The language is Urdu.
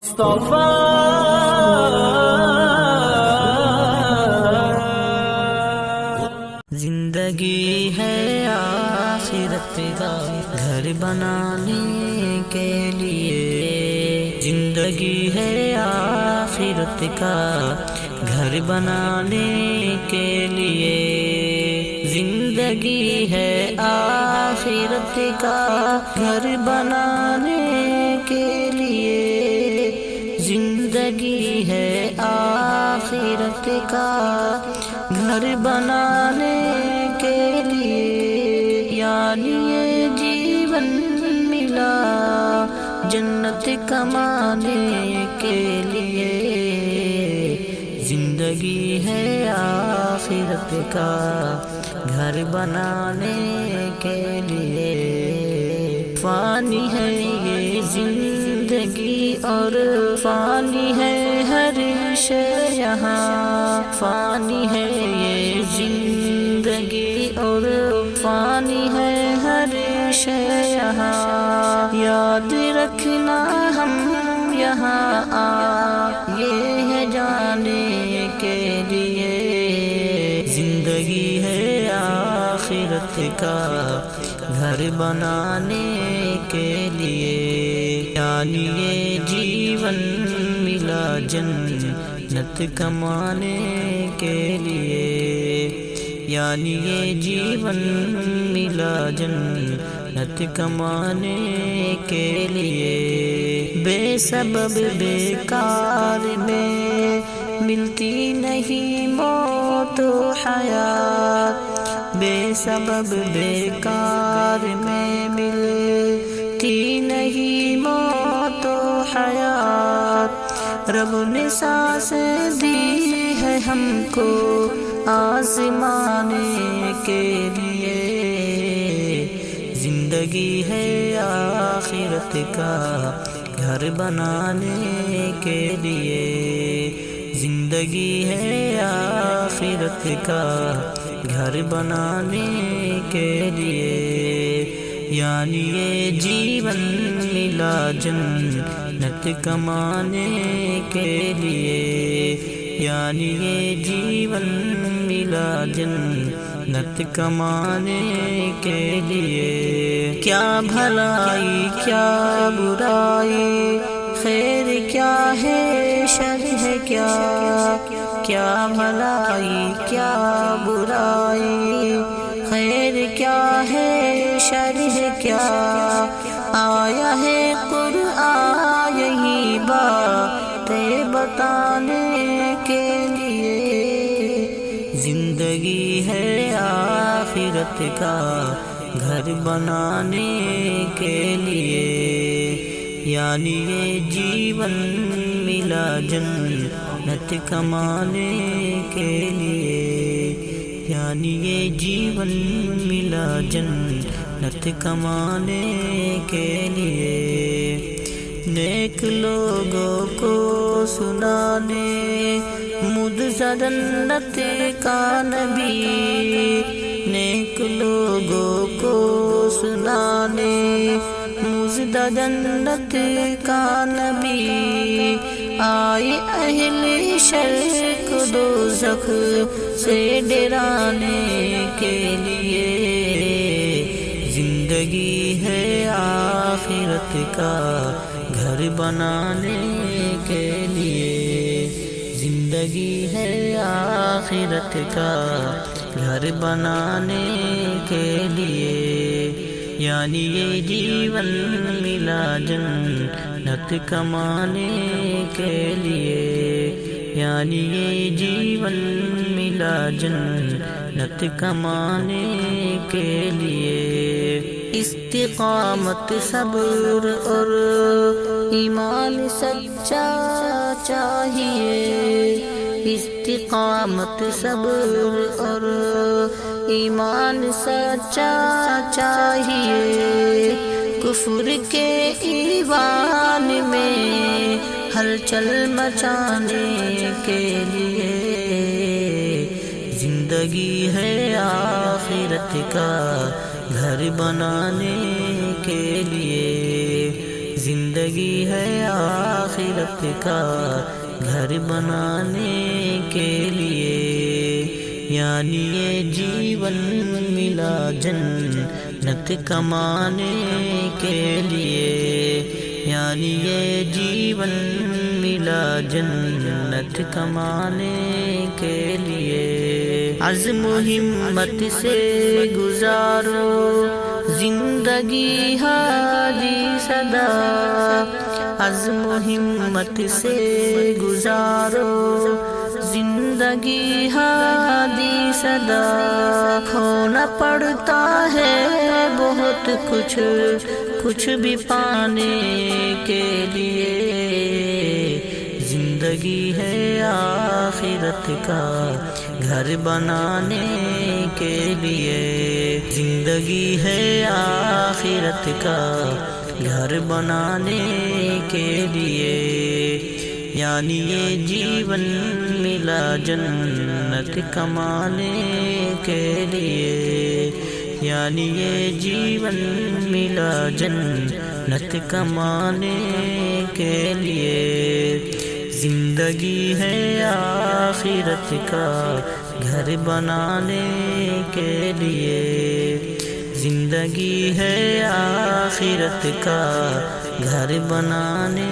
مصطفیٰ زندگی ہے آخرت کا گھر بنانے کے لیے، زندگی ہے آخرت کا گھر بنانے کے لیے، زندگی ہے آخرت کا گھر بنانے کے لیے، زندگی ہے آخرت کا گھر بنانے کے لیے، یعنی یہ جیون ملا جنت کمانے کے لیے، زندگی ہے آخرت کا گھر بنانے کے لیے، فانی ہے یہ زندگی اور فانی ہے ہر شے یہاں، فانی ہے یہ زندگی اور فانی ہے ہر شے یہاں، یاد رکھنا ہم یہاں آئے ہیں جانے کے لیے، زندگی ہے آخرت کا گھر بنانے کے لیے، یعنی یہ جیون ملا جنت کمانے کے لیے، یعنی یہ جیون ملا جنت کمانے کے لیے، بے سبب بیکار میں ملتی نہیں موت و حیات، بے سبب بیکار میں ملتی نہیں موت و حیات، رب نے سانسیں دی ہے ہم کو آزمانے کے لیے، زندگی ہے آخرت کا گھر بنانے کے لیے، زندگی ہے آخرت کا گھر بنانے کے لیے، یعنی یہ جیون ملا جنت کمانے کے لیے، یعنی یہ جیون ملا جنت کمانے کے لیے، کیا بھلائی کیا برائی، خیر کیا ہے شر ہے کیا، کیا بھلائی کیا برائی، خیر کیا ہے شر ہے کیا، آیا ہے قرآن یہی باتیں بتانے کے لیے، زندگی ہے آخرت کا گھر بنانے کے لیے، یعنی یہ جیون ملا جنت کمانے کے لیے، یعنی یہ جیون ملا جنت کمانے کے لیے، نیک لوگوں کو سنانے مدعا جنت کا نبی، نیک لوگوں کو سنانے مدعا جنت کا نبی، آئے اہل شرک دوزخ سے ڈرانے کے لیے، زندگی ہے آخرت کا گھر بنانے کے لیے، زندگی ہے آخرت کا گھر بنانے کے لیے، یعنی یہ جیون ملا جنت کمانے کے لیے، یعنی یہ جیون ملا جنت کمانے کے لیے، استقامت صبر اور ایمان سچا چاہیے، استقامت صبر اور ایمان سچا چاہیے، کفر کے ایوان میں ہلچل مچانے کے لیے، زندگی ہے آخرت کا گھر بنانے کے لیے، زندگی ہے آخرت کا گھر بنانے کے لیے، یعنی یہ جیون ملا جنت کمانے کے لیے، یعنی یہ جیون ملا جنت کمانے کے لیے۔ عزم و ہمت سے گزارو زندگی ہادی صدا، عزم و ہمت سے گزارو زندگی ہادی صدا۔ کھونا پڑتا ہے بہت کچھ بھی پانے کے لیے، زندگی ہے آخرت کا گھر بنانے کے لیے، زندگی ہے آخرت کا گھر بنانے کے لیے، یعنی یہ جیون ملا جنت کمانے کے لیے، یعنی یہ جیون ملا جنت کمانے کے لیے۔ زندگی ہے آخرت کا گھر بنانے کے لیے، زندگی ہے آخرت کا گھر بنانے